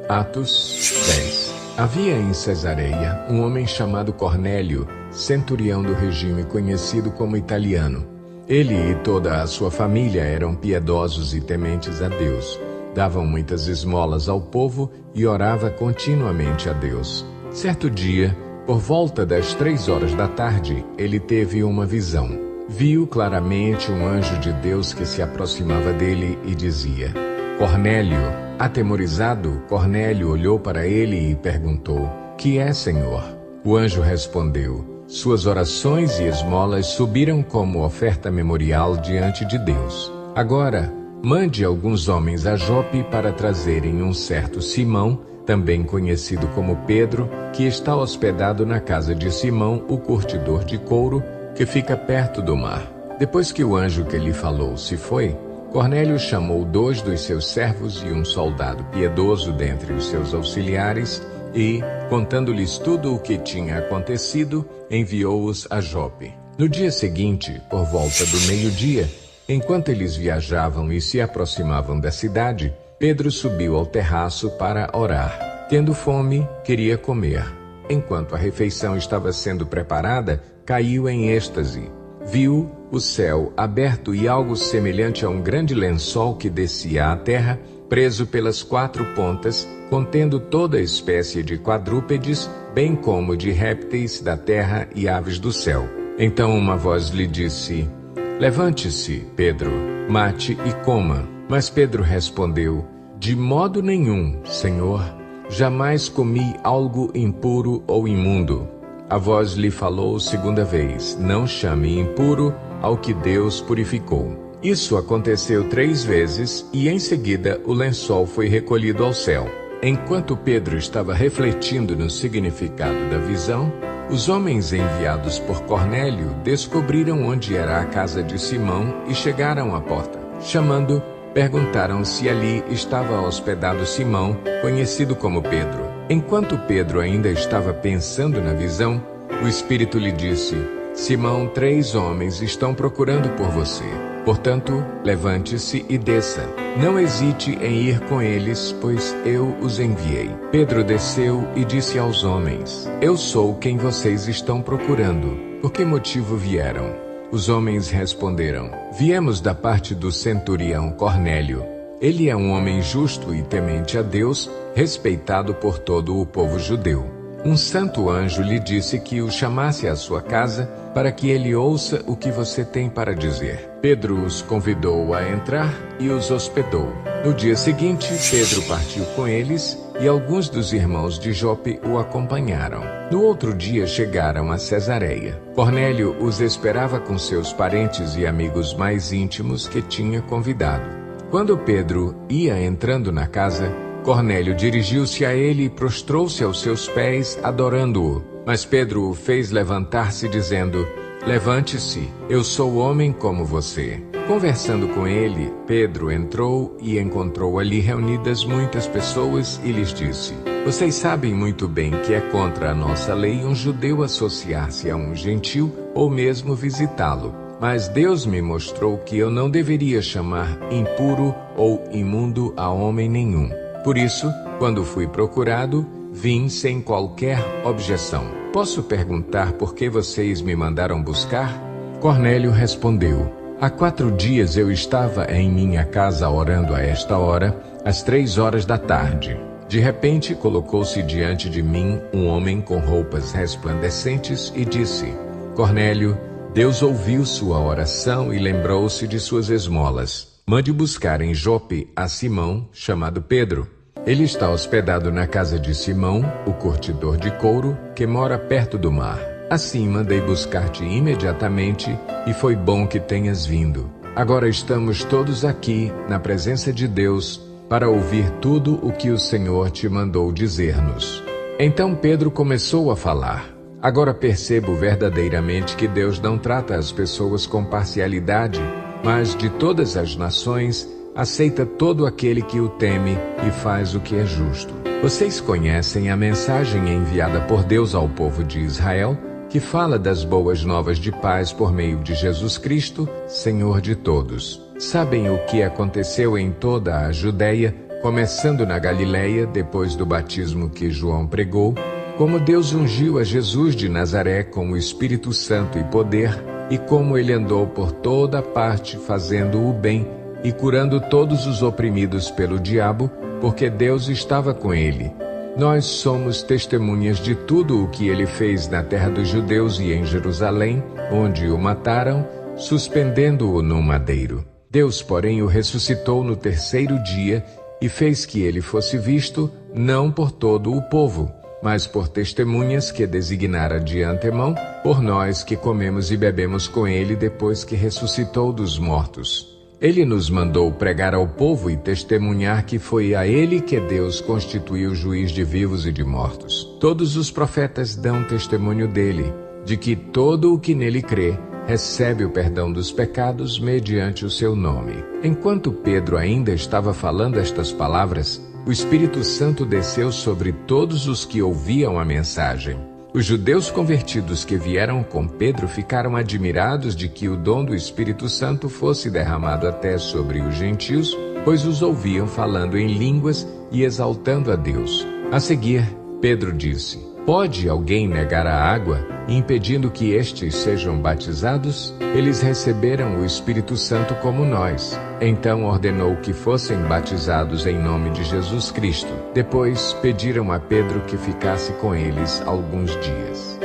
Atos 10. Havia em Cesareia um homem chamado Cornélio, centurião do regime conhecido como italiano. Ele e toda a sua família eram piedosos e tementes a Deus. Davam muitas esmolas ao povo e orava continuamente a Deus. Certo dia, por volta das 3 da tarde, ele teve uma visão. Viu claramente um anjo de Deus que se aproximava dele e dizia: Cornélio. Atemorizado, Cornélio olhou para ele e perguntou: Que é, Senhor? O anjo respondeu: Suas orações e esmolas subiram como oferta memorial diante de Deus. Agora, mande alguns homens a Jope para trazerem um certo Simão, também conhecido como Pedro, que está hospedado na casa de Simão, o curtidor de couro, que fica perto do mar. Depois que o anjo que lhe falou se foi, Cornélio chamou 2 dos seus servos e um soldado piedoso dentre os seus auxiliares e, contando-lhes tudo o que tinha acontecido, enviou-os a Jope. No dia seguinte, por volta do meio-dia, enquanto eles viajavam e se aproximavam da cidade, Pedro subiu ao terraço para orar. Tendo fome, queria comer. Enquanto a refeição estava sendo preparada, caiu em êxtase. Viu o céu aberto e algo semelhante a um grande lençol que descia à terra, preso pelas 4 pontas, contendo toda espécie de quadrúpedes, bem como de répteis da terra e aves do céu. Então uma voz lhe disse: Levante-se, Pedro, mate e coma. Mas Pedro respondeu: De modo nenhum, Senhor, jamais comi algo impuro ou imundo. A voz lhe falou 2ª vez: Não chame impuro ao que Deus purificou. Isso aconteceu 3 vezes e em seguida o lençol foi recolhido ao céu. Enquanto Pedro estava refletindo no significado da visão, os homens enviados por Cornélio descobriram onde era a casa de Simão e chegaram à porta. Chamando, perguntaram se ali estava hospedado Simão, conhecido como Pedro. Enquanto Pedro ainda estava pensando na visão, o Espírito lhe disse: Simão, 3 homens estão procurando por você. Portanto, levante-se e desça. Não hesite em ir com eles, pois eu os enviei. Pedro desceu e disse aos homens: Eu sou quem vocês estão procurando. Por que motivo vieram? Os homens responderam: Viemos da parte do centurião Cornélio. Ele é um homem justo e temente a Deus, respeitado por todo o povo judeu. Um santo anjo lhe disse que o chamasse à sua casa para que ele ouça o que você tem para dizer. Pedro os convidou a entrar e os hospedou. No dia seguinte, Pedro partiu com eles e alguns dos irmãos de Jope o acompanharam. No outro dia chegaram a Cesareia. Cornélio os esperava com seus parentes e amigos mais íntimos que tinha convidado. Quando Pedro ia entrando na casa, Cornélio dirigiu-se a ele e prostrou-se aos seus pés, adorando-o. Mas Pedro o fez levantar-se, dizendo: Levante-se, eu sou homem como você. Conversando com ele, Pedro entrou e encontrou ali reunidas muitas pessoas e lhes disse: Vocês sabem muito bem que é contra a nossa lei um judeu associar-se a um gentil ou mesmo visitá-lo. Mas Deus me mostrou que eu não deveria chamar impuro ou imundo a homem nenhum. Por isso, quando fui procurado, vim sem qualquer objeção. Posso perguntar por que vocês me mandaram buscar? Cornélio respondeu: Há 4 dias eu estava em minha casa orando a esta hora, às 3 da tarde. De repente, colocou-se diante de mim um homem com roupas resplandecentes e disse: Cornélio, Deus ouviu sua oração e lembrou-se de suas esmolas. Mande buscar em Jope a Simão, chamado Pedro. Ele está hospedado na casa de Simão, o curtidor de couro, que mora perto do mar. Assim mandei buscar-te imediatamente, e foi bom que tenhas vindo. Agora estamos todos aqui, na presença de Deus, para ouvir tudo o que o Senhor te mandou dizer-nos. Então Pedro começou a falar: Agora percebo verdadeiramente que Deus não trata as pessoas com parcialidade, mas de todas as nações aceita todo aquele que o teme e faz o que é justo. Vocês conhecem a mensagem enviada por Deus ao povo de Israel, que fala das boas novas de paz por meio de Jesus Cristo, Senhor de todos. Sabem o que aconteceu em toda a Judeia, começando na Galileia, depois do batismo que João pregou, como Deus ungiu a Jesus de Nazaré com o Espírito Santo e poder, e como ele andou por toda parte fazendo o bem e curando todos os oprimidos pelo diabo, porque Deus estava com ele. Nós somos testemunhas de tudo o que ele fez na terra dos judeus e em Jerusalém, onde o mataram, suspendendo-o num madeiro. Deus, porém, o ressuscitou no terceiro dia e fez que ele fosse visto, não por todo o povo, mas por testemunhas que designara de antemão, por nós que comemos e bebemos com ele depois que ressuscitou dos mortos. Ele nos mandou pregar ao povo e testemunhar que foi a ele que Deus constituiu juiz de vivos e de mortos. Todos os profetas dão testemunho dele, de que todo o que nele crê recebe o perdão dos pecados mediante o seu nome. Enquanto Pedro ainda estava falando estas palavras, o Espírito Santo desceu sobre todos os que ouviam a mensagem. Os judeus convertidos que vieram com Pedro ficaram admirados de que o dom do Espírito Santo fosse derramado até sobre os gentios, pois os ouviam falando em línguas e exaltando a Deus. A seguir, Pedro disse: Pode alguém negar a água, impedindo que estes sejam batizados? Eles receberam o Espírito Santo como nós. Então ordenou que fossem batizados em nome de Jesus Cristo. Depois pediram a Pedro que ficasse com eles alguns dias.